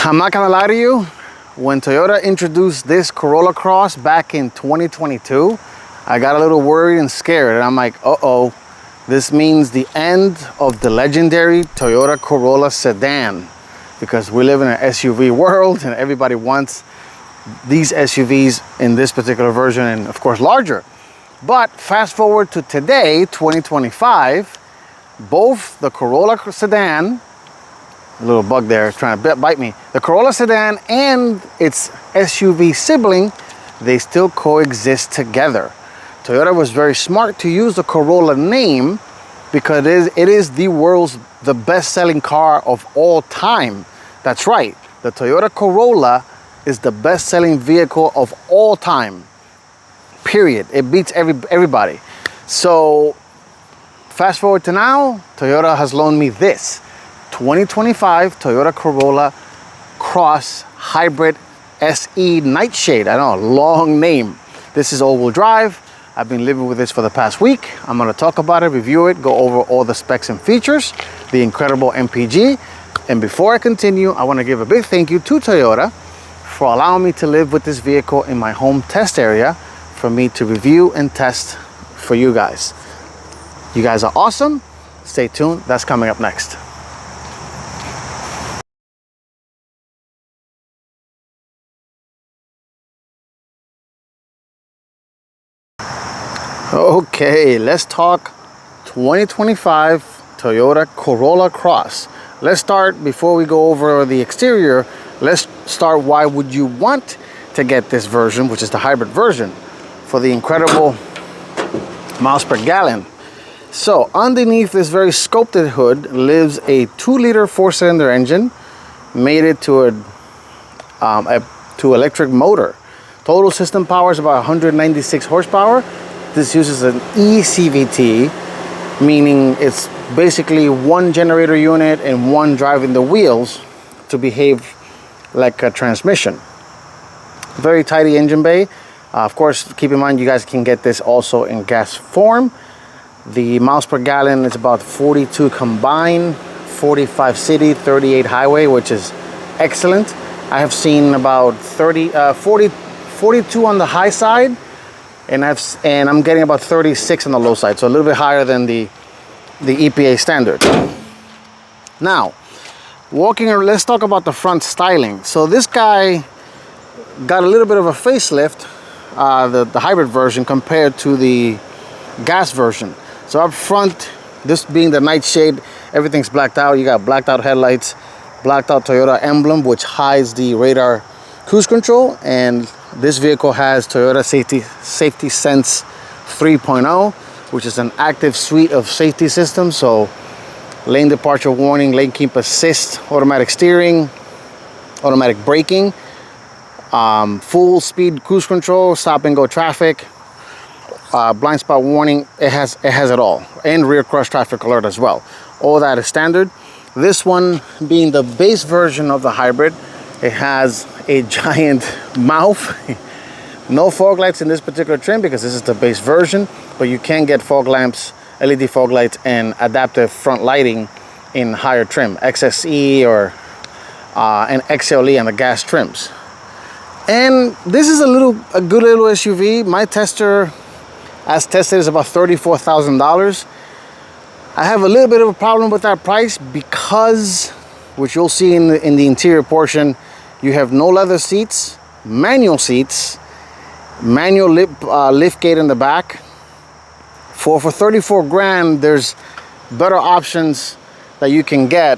I'm not gonna lie to you, when Toyota introduced this Corolla Cross back in 2022, I got a little worried and scared, and I'm like, uh-oh, this means the end of the legendary Toyota Corolla sedan, because we live in an SUV world and everybody wants these SUVs in this particular version, and of course larger. But fast forward to today, 2025, both the Corolla sedan, a little bug there trying to bite me, the Corolla sedan and its SUV sibling, they still coexist together. Toyota was very smart to use the Corolla name because it is the best-selling car of all time. That's right, the Toyota Corolla is the best-selling vehicle of all time, period. It beats everybody. So fast forward to now, Toyota has loaned me this 2025 Toyota Corolla Cross Hybrid SE Nightshade. I know, a long name. This is all-wheel drive. I've been living with this for the past week. I'm gonna talk about it, review it, go over all the specs and features, the incredible MPG. And before I continue, I wanna give a big thank you to Toyota for allowing me to live with this vehicle in my home test area for me to review and test for you guys. You guys are awesome. Stay tuned, that's coming up next. Okay, let's talk 2025 Toyota Corolla Cross. Let's start, before we go over the exterior, let's start why would you want to get this version, which is the hybrid version, for the incredible miles per gallon. So underneath this very sculpted hood lives a 2-liter 4-cylinder engine mated to electric motor. Total system power is about 196 horsepower. This uses an eCVT, meaning it's basically one generator unit and one driving the wheels to behave like a transmission. Very tidy engine bay. Of course, keep in mind you guys can get this also in gas form. The miles per gallon is about 42 combined, 45 city, 38 highway, which is excellent. I have seen about 42 on the high side, and I'm getting about 36 on the low side, so a little bit higher than the EPA standard. Now, let's talk about the front styling. So this guy got a little bit of a facelift, the hybrid version, compared to the gas version. So up front, this being the Nightshade, everything's blacked out. You got blacked out headlights, blacked out Toyota emblem, which hides the radar cruise control, and this vehicle has Toyota Safety Sense 3.0, which is an active suite of safety systems. So lane departure warning, lane keep assist, automatic steering, automatic braking, full speed cruise control, stop and go traffic, blind spot warning. It has it all, and rear cross traffic alert as well. All that is standard. This one being the base version of the hybrid, it has a giant mouth. No fog lights in this particular trim because this is the base version, but you can get fog lamps, LED fog lights, and adaptive front lighting in higher trim, XSE or an XLE on the gas trims. And this is a good little SUV. My tester, as tested, is about $34,000. I have a little bit of a problem with that price because, which you'll see in the interior portion, you have no leather seats, manual seats, manual lift gate in the back. For 34 grand, there's better options that you can get,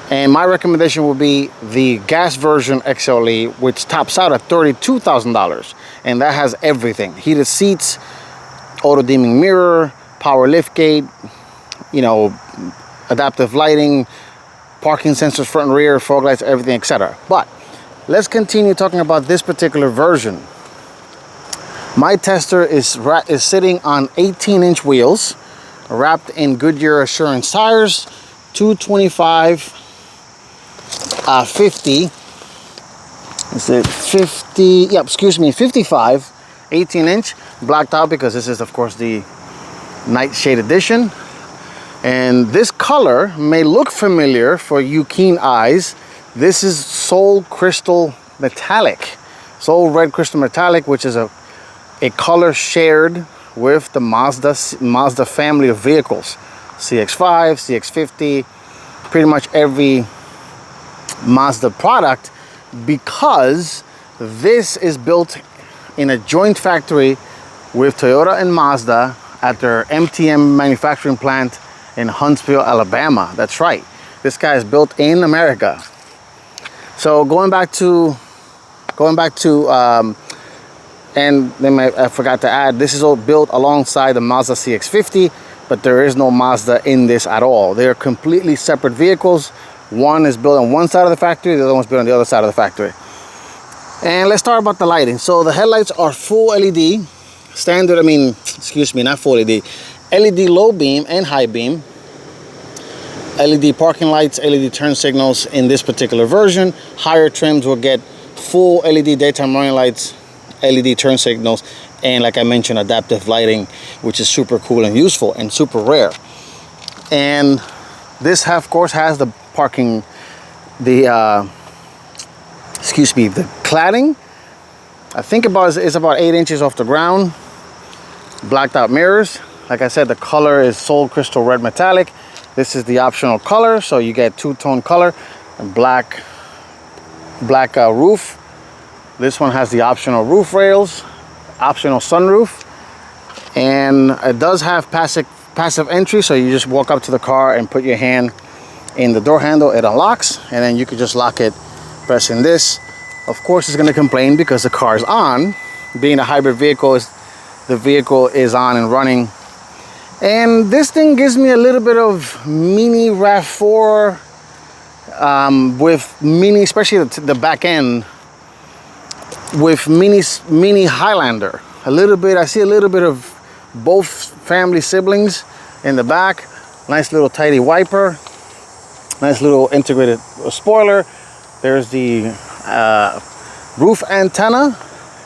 and my recommendation would be the gas version XLE, which tops out at $32,000, and that has everything: heated seats, auto dimming mirror, power lift gate, adaptive lighting, parking sensors front and rear, fog lights, everything, etc. But let's continue talking about this particular version. My tester is sitting on 18-inch wheels, wrapped in Goodyear Assurance tires, 225 50. Is it 50? Yeah, excuse me, 55, 18-inch, blacked out because this is, of course, the Nightshade edition. And this color may look familiar for you keen eyes. This is Soul Crystal Metallic. Soul Red Crystal Metallic, which is a color shared with the Mazda family of vehicles. CX-5, CX-50, pretty much every Mazda product, because this is built in a joint factory with Toyota and Mazda at their MTM manufacturing plant in Huntsville, Alabama. That's right. This guy is built in America. So going back to, and then I forgot to add, this is all built alongside the Mazda CX-50, but there is no Mazda in this at all. They're completely separate vehicles. One is built on one side of the factory, the other one's built on the other side of the factory. And let's talk about the lighting. So the headlights are full LED, standard, excuse me, not full LED, LED low beam and high beam. LED parking lights, LED turn signals in this particular version. Higher trims will get full LED daytime running lights, LED turn signals, and like I mentioned, adaptive lighting, which is super cool and useful and super rare. And this, of course, has the parking, the cladding. I think it's about 8 inches off the ground. Blacked out mirrors. Like I said, the color is Soul Crystal Red Metallic. This is the optional color, so you get two-tone color and black roof. This one has the optional roof rails, optional sunroof, and it does have passive entry, so you just walk up to the car and put your hand in the door handle, it unlocks, and then you can just lock it pressing this. Of course, it's going to complain because the car is on. Being a hybrid vehicle, the vehicle is on and running. And this thing gives me a little bit of mini RAV4 with mini, especially the back end, with mini Highlander. A little bit, I see a little bit of both family siblings in the back. Nice little tidy wiper. Nice little integrated spoiler. There's the roof antenna.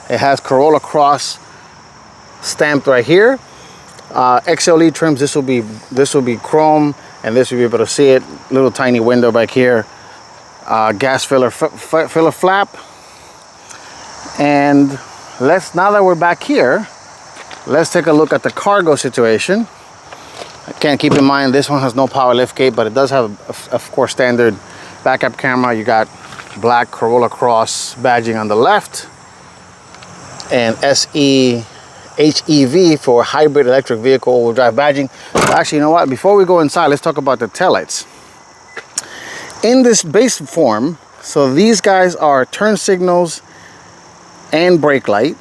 It has Corolla Cross stamped right here. XLE trims. This will be chrome, and this will be able to see it. Little tiny window back here. Gas filler flap. And now that we're back here, let's take a look at the cargo situation. Again, keep in mind this one has no power liftgate, but it does have, of course, standard backup camera. You got black Corolla Cross badging on the left, and SE HEV for hybrid electric vehicle all-wheel drive badging. Actually, you know what? Before we go inside, let's talk about the taillights. In this base form, so these guys are turn signals and brake light.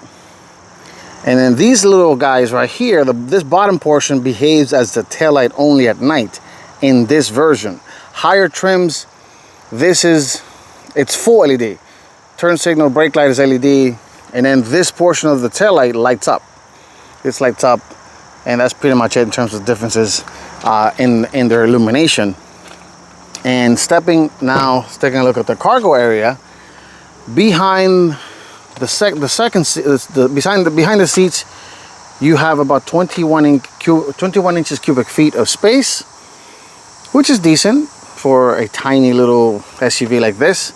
And then these little guys right here, this bottom portion behaves as the taillight only at night in this version. Higher trims, it's full LED. Turn signal, brake light is LED, and then this portion of the taillight lights up. This lights up, and that's pretty much it in terms of differences in their illumination. And taking a look at the cargo area, behind behind the seats, you have about 21 inches cubic feet of space, which is decent for a tiny little SUV like this.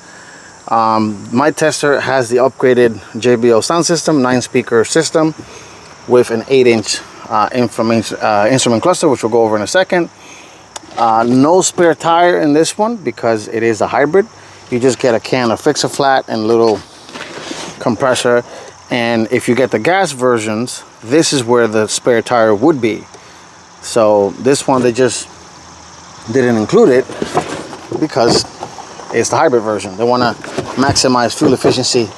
My tester has the upgraded JBL sound system, 9-speaker system with an 8-inch instrument cluster, which we'll go over in a second. No spare tire in this one because it is a hybrid. You just get a can of Fix-A-Flat and little compressor, and if you get the gas versions, this is where the spare tire would be. So this one, they just didn't include it because it's the hybrid version. They want to maximize fuel efficiency,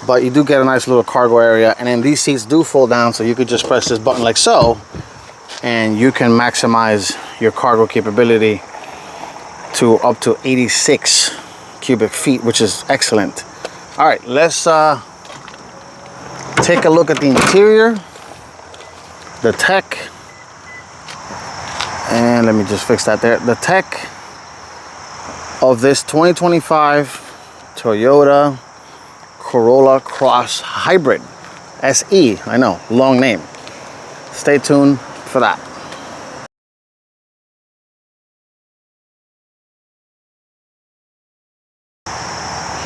but you do get a nice little cargo area, and then these seats do fold down, so you could just press this button like so, and you can maximize your cargo capability to up to 86 cubic feet, which is excellent. All right, let's take a look at the interior, the tech, and let me just fix that there. The tech of this 2025 Toyota Corolla Cross Hybrid SE. I know, long name. Stay tuned for that.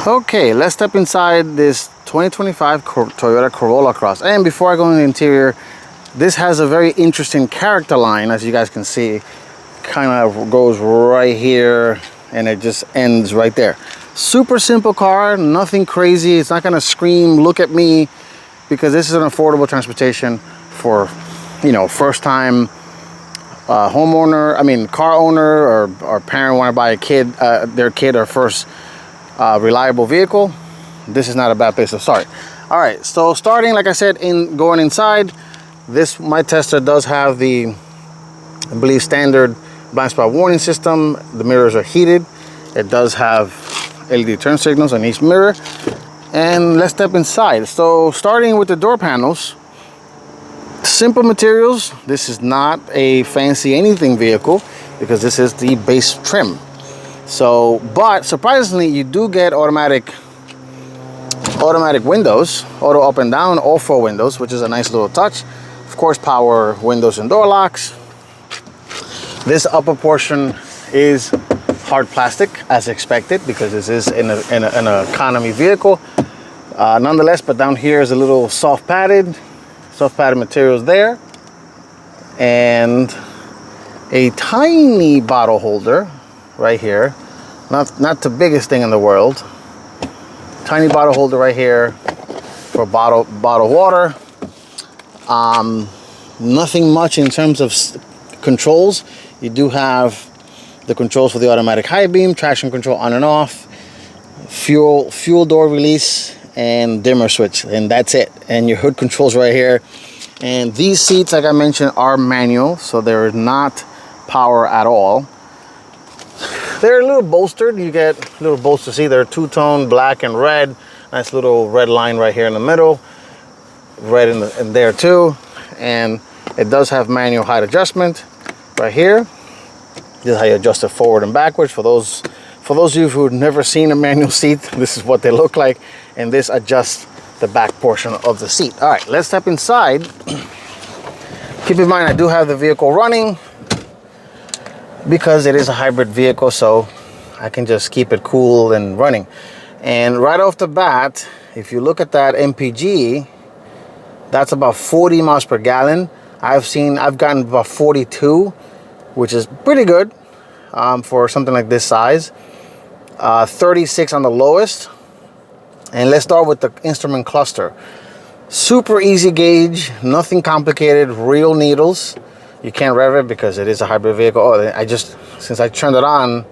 Okay, let's step inside this 2025 Toyota Corolla Cross. And before I go in the interior, this has a very interesting character line, as you guys can see. Kind of goes right here and it just ends right there. Super simple car, nothing crazy. It's not gonna scream, look at me, because this is an affordable transportation for, you know, first time homeowner, I mean car owner, or parent want to buy a kid, their kid or first reliable vehicle. This is not a bad place to start. All right, so starting, like I said, going inside, my tester does have the, I believe, standard blind spot warning system. The mirrors are heated. It does have LED turn signals on each mirror. And let's step inside. So starting with the door panels, simple materials. This is not a fancy anything vehicle because this is the base trim. So, but surprisingly, you do get automatic windows, auto up and down, all four windows, which is a nice little touch. Of course, power windows and door locks. This upper portion is hard plastic, as expected, because this is an economy vehicle. Nonetheless, but down here is a little soft padded materials there, and a tiny bottle holder right here. Not the biggest thing in the world. Tiny bottle holder right here for bottle water. Nothing much in terms of controls. You do have the controls for the automatic high beam, traction control on and off, fuel door release, and dimmer switch, and that's it. And your hood controls right here. And these seats, like I mentioned, are manual, so they're not power at all. They're a little bolstered. You get a little bolster. See, they're two-tone, black and red. Nice little red line right here in the middle, red in there too. And it does have manual height adjustment right here. This is how you adjust it forward and backwards. For those of you who've never seen a manual seat, this is what they look like. And this adjusts the back portion of the seat. All right, let's step inside. Keep in mind, I do have the vehicle running because it is a hybrid vehicle, so I can just keep it cool and running. And right off the bat, if you look at that MPG, that's about 40 miles per gallon. I've gotten about 42, which is pretty good for something like this size. 36 on the lowest. And let's start with the instrument cluster. Super easy gauge, nothing complicated, real needles. You can't rev it because it is a hybrid vehicle. Oh, since I turned it on,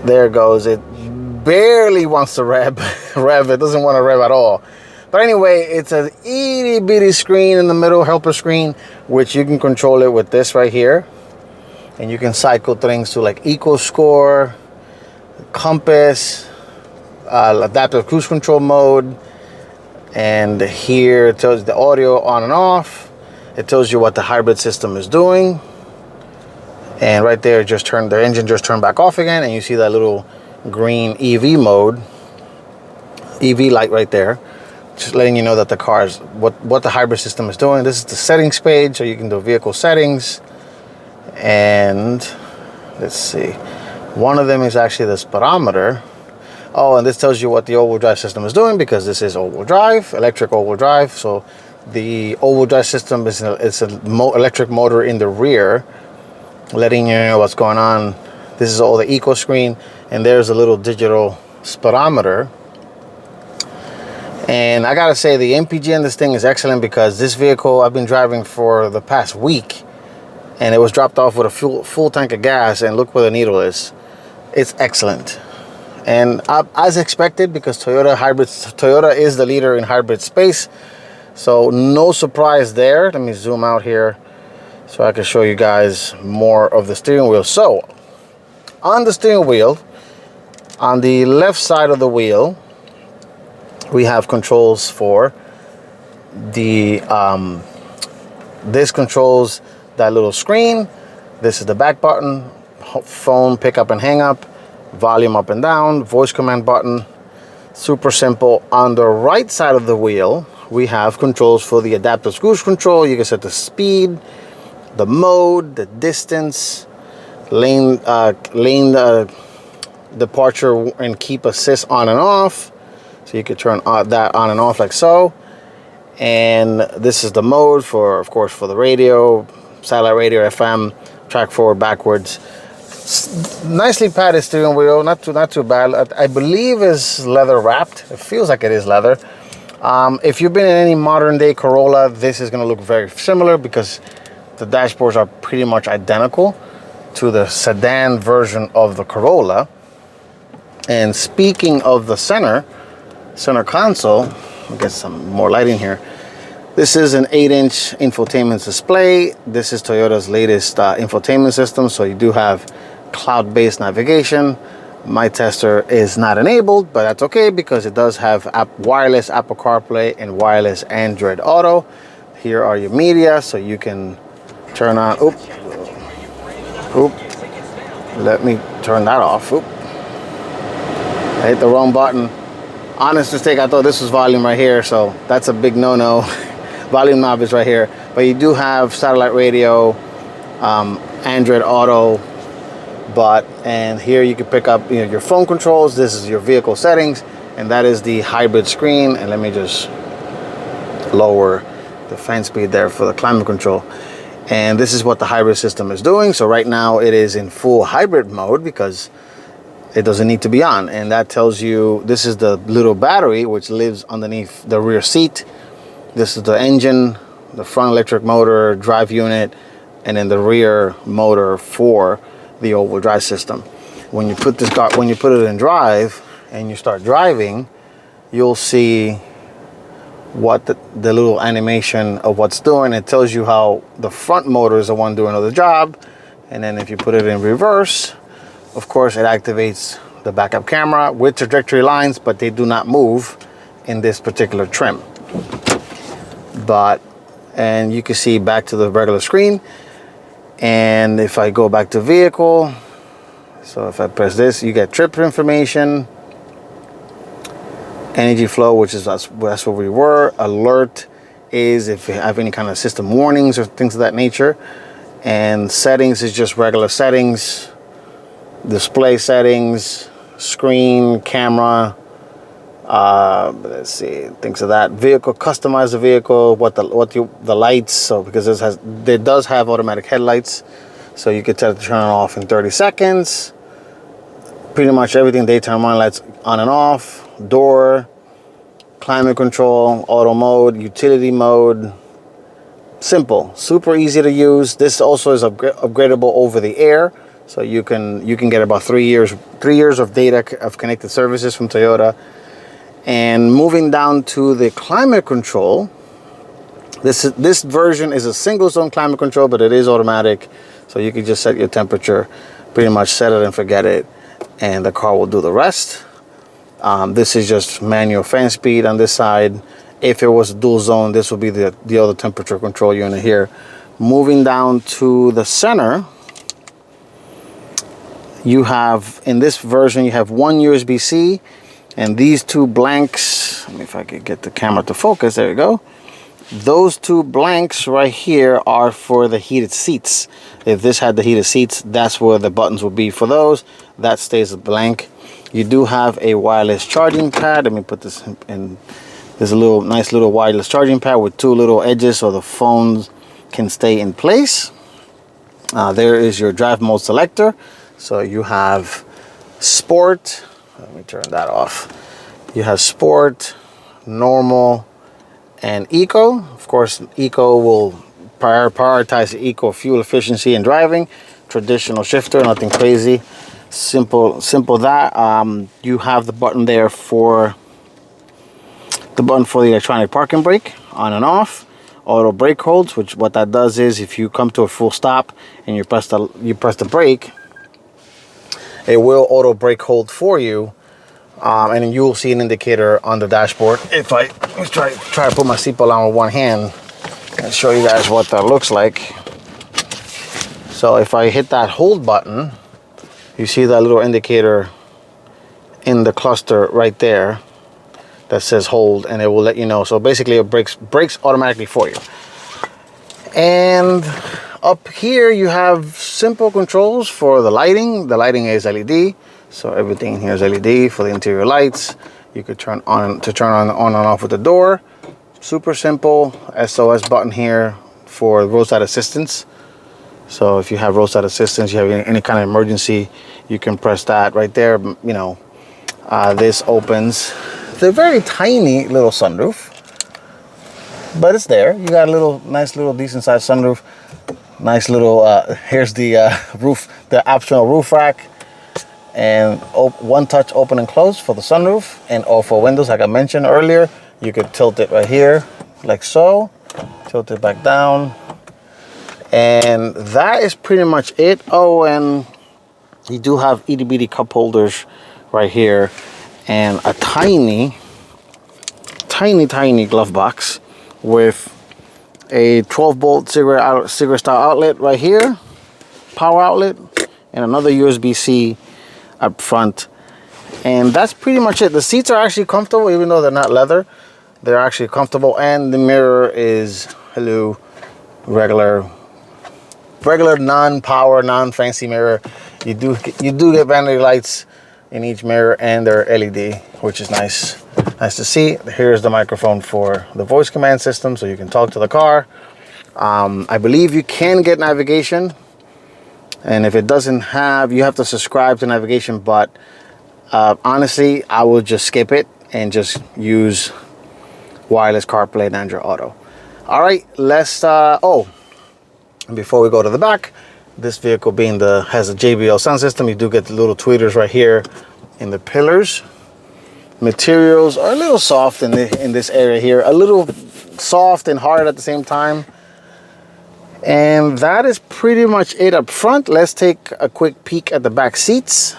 there it goes. It barely wants to rev. It doesn't want to rev at all. But anyway, it's an itty bitty screen in the middle, helper screen, which you can control it with this right here. And you can cycle things to like eco score, compass, adaptive cruise control mode, and here it tells you the audio on and off. It tells you what the hybrid system is doing, and right there the engine just turned back off again, and you see that little green EV mode, EV light right there, just letting you know that the car is what the hybrid system is doing. This is the settings page, so you can do vehicle settings, and let's see, one of them is actually the speedometer. Oh, and this tells you what the all-wheel drive system is doing, because this is all-wheel drive, electric all-wheel drive. So the all-wheel drive system is electric motor in the rear, letting you know what's going on. This is all the eco screen, and there's a little digital speedometer. And I gotta say, the MPG in this thing is excellent, because this vehicle I've been driving for the past week, and it was dropped off with a full tank of gas, and look where the needle is. It's excellent. And as expected, because Toyota is the leader in hybrid space, so no surprise there. Let me zoom out here so I can show you guys more of the steering wheel. So on the steering wheel, on the left side of the wheel, we have controls for the this controls that little screen. This is the back button, phone pick up and hang up, volume up and down, voice command button. Super simple. On the right side of the wheel, we have controls for the adaptive cruise control. You can set the speed, the mode, the distance, lane departure and keep assist on and off. So you could turn that on and off like so. And this is the mode for, of course, for the radio, satellite radio, FM, track forward, backwards. Nicely padded steering wheel, not too bad. I believe is leather wrapped. It feels like it is leather. If you've been in any modern day Corolla, this is going to look very similar because the dashboards are pretty much identical to the sedan version of the Corolla. And speaking of the center console, I'll get some more lighting here. This is an 8-inch infotainment display. This is Toyota's latest infotainment system, so you do have cloud-based navigation. My tester is not enabled, but that's okay because it does have wireless Apple CarPlay and wireless Android Auto. Here are your media, so you can turn on. Let me turn that off. I hit the wrong button. Honest mistake, I thought this was volume right here, so that's a big no-no. Volume knob is right here, but you do have satellite radio, Android Auto, and here you can pick up your phone controls. This is your vehicle settings, and that is the hybrid screen. And let me just lower the fan speed there for the climate control. And this is what the hybrid system is doing. So right now it is in full hybrid mode because it doesn't need to be on. And that tells you this is the little battery which lives underneath the rear seat. This is the engine, the front electric motor, drive unit, and then the rear motor for the all-wheel drive system. When you put it in drive and you start driving, you'll see what the little animation of what's doing. It tells you how the front motor is the one doing the job. And then if you put it in reverse, of course, it activates the backup camera with trajectory lines, but they do not move in this particular trim. And you can see back to the regular screen. And if I go back to vehicle, so if I press this, you get trip information, energy flow, which is that's where we were. Alert is if you have any kind of system warnings or things of that nature. And settings is just regular settings, display settings, screen, camera, let's see, things of that. Vehicle, customize the vehicle, the lights. So because it does have automatic headlights, so you could tell it to turn it off in 30 seconds. Pretty much everything, daytime running lights on and off, door, climate control, auto mode, utility mode. Simple, super easy to use. This also is upgradable over the air, so you can get about 3 years of data of connected services from Toyota. And moving down to the climate control, this version is a single zone climate control, but it is automatic, so you can just set your temperature, pretty much set it and forget it, and the car will do the rest. This is just manual fan speed on this side. If it was a dual zone, this would be the other temperature control unit here. Moving down to the center, you have, in this version, you have one USB-C, and these two blanks, let me if I could get the camera to focus, there you go. Those two blanks right here are for the heated seats. If this had the heated seats, that's where the buttons will be for those. That stays blank. You do have a wireless charging pad. Let me put this in. There's a nice little wireless charging pad with two little edges so the phones can stay in place. There is your drive mode selector. So you have sport. Let me turn that off. You have sport, normal, and eco. Of course, eco will prioritize the eco fuel efficiency in driving. Traditional shifter, nothing crazy. Simple that. You have the button there for the electronic parking brake, on and off. Auto brake holds, which what that does is if you come to a full stop and you press the brake, it will auto brake hold for you, and then you will see an indicator on the dashboard. If I try to put my seatbelt on with one hand and show you guys what that looks like. So if I hit that hold button, you see that little indicator in the cluster right there that says hold, and it will let you know. So basically it brakes automatically for you. And up here you have simple controls for the lighting. The lighting is LED, So everything in here is LED for the interior lights. You could turn on and off with the door. Super simple. SOS button here for roadside assistance. So if you have roadside assistance, you have any kind of emergency, you can press that right there. You know, this opens the very tiny little sunroof, but it's there. You got a little nice little decent sized sunroof. Nice little here's the roof, the optional roof rack, and one touch open and close for the sunroof. And all four windows, like I mentioned earlier, you could tilt it right here like so, tilt it back down, and that is pretty much it. Oh, and you do have itty bitty cup holders right here, and a tiny glove box with a 12-volt cigarette style outlet right here, power outlet, and another USB-C up front. And that's pretty much it. The seats are actually comfortable, even though they're not leather. They're actually comfortable, and the mirror is regular non-power, non-fancy mirror. You do get vanity lights in each mirror, and they're LED, which is nice to see. Here's the microphone for the voice command system, so you can talk to the car. I believe you can get navigation, and if it doesn't have, you have to subscribe to navigation, but honestly, I will just skip it and just use wireless CarPlay and Android Auto. All right, let's before we go to the back, this vehicle has a JBL sound system. You do get the little tweeters right here in the pillars. Materials are a little soft in this area here, a little soft and hard at the same time. And that is pretty much it up front. Let's take a quick peek at the back seats.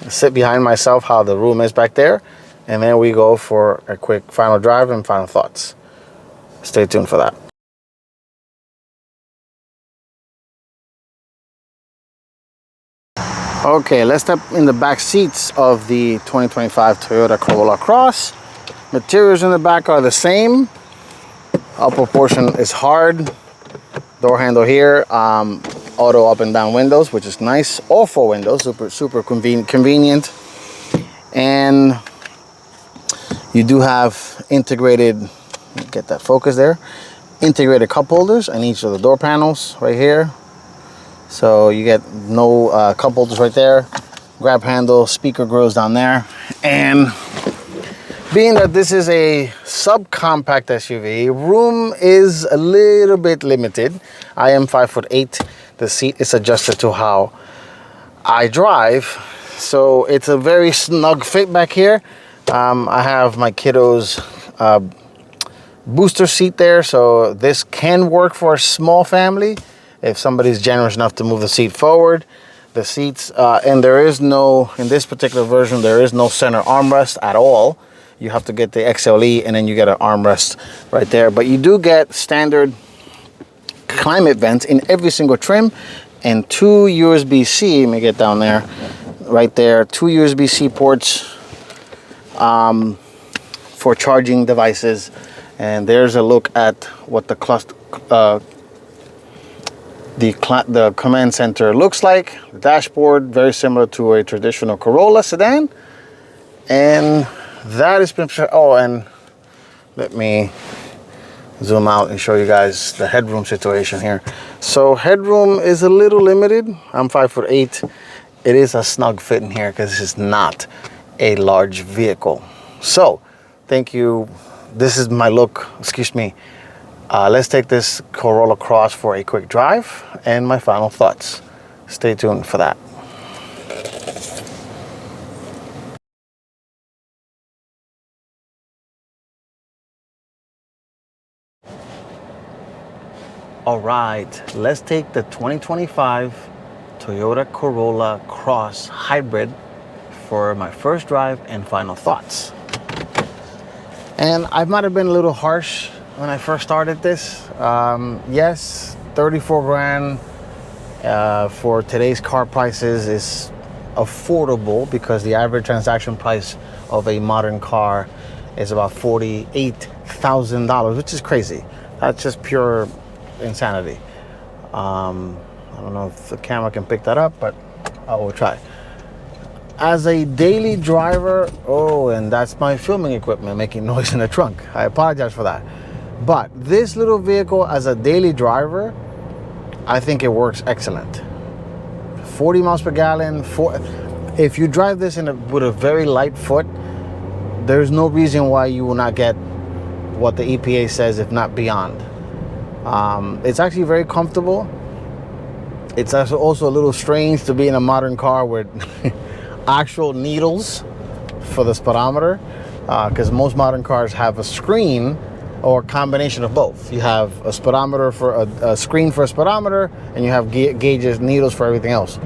Sit behind myself, how the room is back there, and then we go for a quick final drive and final thoughts. Stay tuned for that. Okay, let's step in the back seats of the 2025 Toyota Corolla Cross. Materials in the back are the same. Upper portion is hard. Door handle here, auto up and down windows, which is nice. All four windows, super convenient. And you do have integrated, get that focus there, integrated cup holders on each of the door panels right here. So you get no cup holders right there, grab handle, speaker grills down there. And being that this is a subcompact SUV, room is a little bit limited. I am 5'8". The seat is adjusted to how I drive, so it's a very snug fit back here. I have my kiddo's booster seat there, so this can work for a small family if somebody's generous enough to move the seat forward. The seats, and there is no, in this particular version, there is no center armrest at all. You have to get the XLE, and then you get an armrest right there. But you do get standard climate vents in every single trim, and two USB-C, let me get down there, right there, two USB-C ports for charging devices. And there's a look at what the command center looks like. The dashboard, very similar to a traditional Corolla sedan. And that has been, oh, and let me zoom out and show you guys the headroom situation here. So headroom is a little limited. I'm 5'8". It is a snug fit in here because this is not a large vehicle. So thank you. This is my look, excuse me. Let's take this Corolla Cross for a quick drive and my final thoughts. Stay tuned for that. All right, let's take the 2025 Toyota Corolla Cross Hybrid for my first drive and final thoughts. And I might have been a little harsh when I first started this. Yes, 34 grand for today's car prices is affordable because the average transaction price of a modern car is about $48,000, which is crazy. That's just pure insanity. I don't know if the camera can pick that up, but I will try. as a daily driver, oh, and that's my filming equipment making noise in the trunk. I apologize for that. But this little vehicle as a daily driver, I think it works excellent. 40 miles per gallon. If you drive this with a very light foot, there's no reason why you will not get what the EPA says, if not beyond. It's actually very comfortable. It's also a little strange to be in a modern car with actual needles for the speedometer, because most modern cars have a screen or a combination of both. You have a speedometer for a screen for a speedometer, and you have gauges, needles for everything else.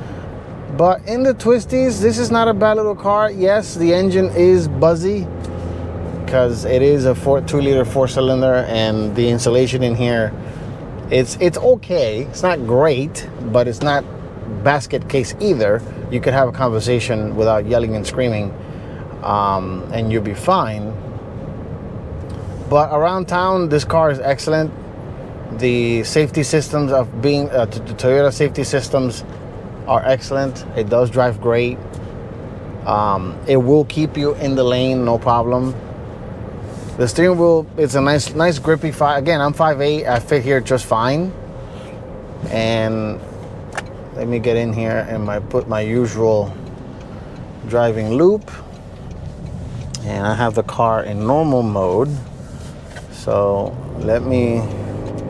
But in the twisties, this is not a bad little car. Yes, the engine is buzzy because it is a 2-liter 4-cylinder, and the insulation in here, it's okay. It's not great, but it's not basket case either. You could have a conversation without yelling and screaming, and you'll be fine. But around town, this car is excellent. The safety systems of being the Toyota safety systems are excellent. It does drive great. It will keep you in the lane, no problem. The steering wheel, it's a nice grippy. Again, I'm 5'8". I fit here just fine. And let me get in here and put my usual driving loop. And I have the car in normal mode. So let me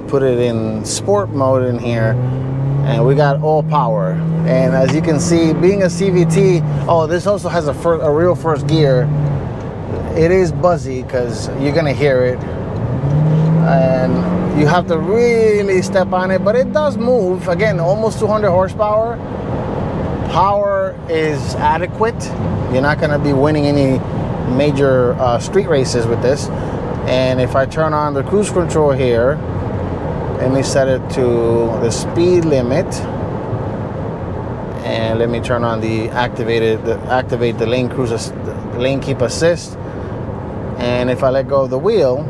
put it in sport mode in here, and we got all power. And as you can see, being a CVT, oh, this also has a real first gear. It is buzzy because you're gonna hear it, and you have to really step on it, but it does move. Again, almost 200 horsepower. Power is adequate. You're not gonna be winning any major street races with this. And if I turn on the cruise control here, let me set it to the speed limit, and let me turn on activate the lane keep assist. And if I let go of the wheel,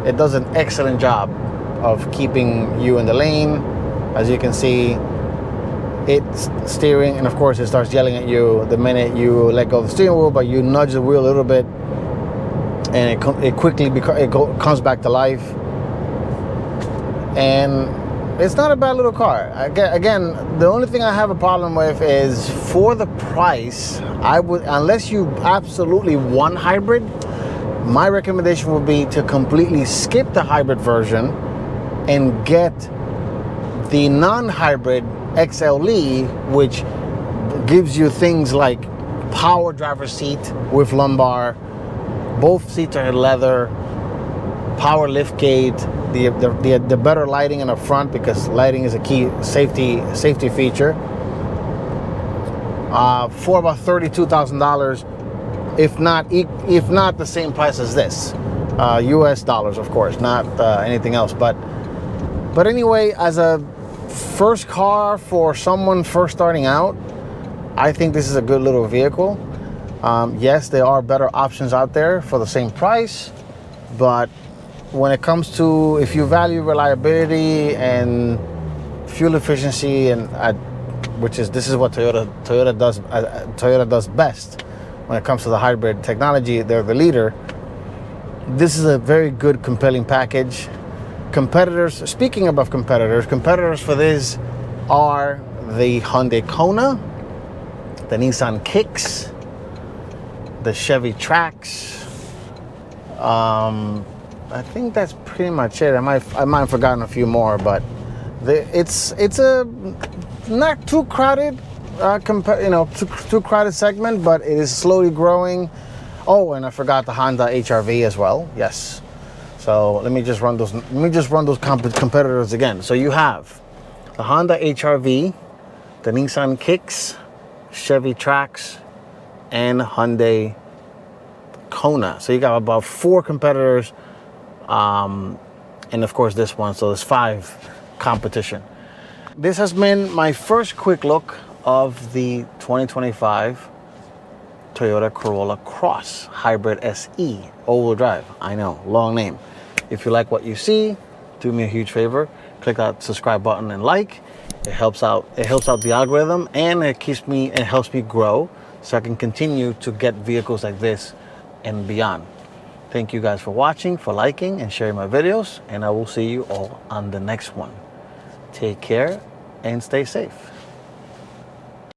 it does an excellent job of keeping you in the lane. As you can see, it's steering, and of course it starts yelling at you the minute you let go of the steering wheel, but you nudge the wheel a little bit, and it quickly comes back to life. And it's not a bad little car. Again, the only thing I have a problem with is for the price. Unless you absolutely want hybrid, my recommendation would be to completely skip the hybrid version and get the non-hybrid XLE, which gives you things like power driver's seat with lumbar. Both seats are leather, power lift gate, the better lighting in the front, because lighting is a key safety feature. For about $32,000, if not the same price as this, US dollars, of course, not anything else. But anyway, as a first car for someone first starting out, I think this is a good little vehicle. Yes, there are better options out there for the same price, but when it comes to, if you value reliability and fuel efficiency, and this is what Toyota does best when it comes to the hybrid technology. They're the leader. This is a very good, compelling package. Competitors, speaking of competitors for this are the Hyundai Kona, the Nissan Kicks, the Chevy Trax. I think that's pretty much it. I might have forgotten a few more, but it's a not too crowded, too crowded segment, but it is slowly growing. Oh, and I forgot the Honda HR-V as well. Yes. So let me just run those. Competitors again. So you have the Honda HR-V, the Nissan Kicks, Chevy Trax, and Hyundai Kona. So you got about 4 competitors, and of course this one. So there's 5 competition. This has been my first quick look of the 2025 Toyota Corolla Cross Hybrid SE all-wheel drive. I know, long name. If you like what you see, do me a huge favor, click that subscribe button and like. It helps out the algorithm, and it helps me grow so I can continue to get vehicles like this and beyond. Thank you guys for watching, for liking and sharing my videos, and I will see you all on the next one. Take care and stay safe.